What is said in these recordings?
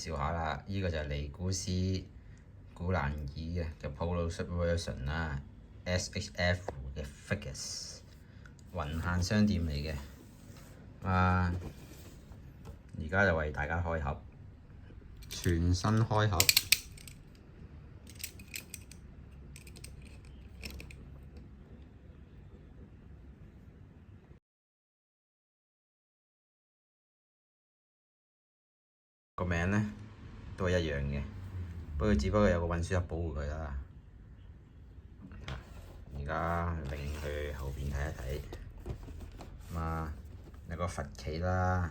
紹下啦，呢個就係尼古斯古蘭爾嘅 Polo Version 啦，SHF 嘅 Figures 雲限商店嚟嘅。而家就為大家開盒，全新開盒。個名呢都係一樣嘅，只不過有個運輸盒保護佢啦。而家擰去後邊睇一睇，有個佛旗啦，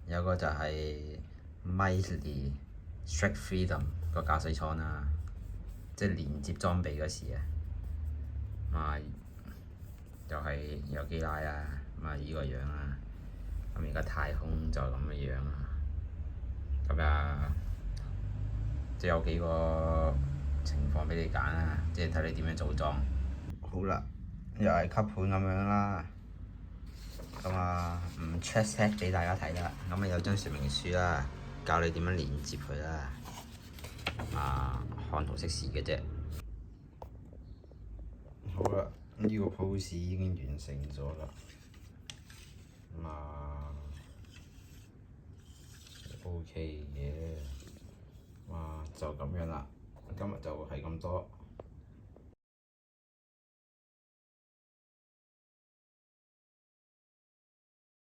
有個就係 Miley Strike Freedom 個駕駛艙啦，即係連接裝備嗰時就係有機拉啊，依個樣啦。而家太空就咁嘅樣啦。即係有幾個情況俾你揀啦，即係睇你點樣組裝。好啦，又係吸盤咁樣啦。唔出 set 俾大家睇啦。有張說明書啦，教你點樣連接佢啦。看圖識時嘅啫。好啦，呢個 pose 已經完成咗啦。OK 嘅。就咁樣啦。今日就係咁多。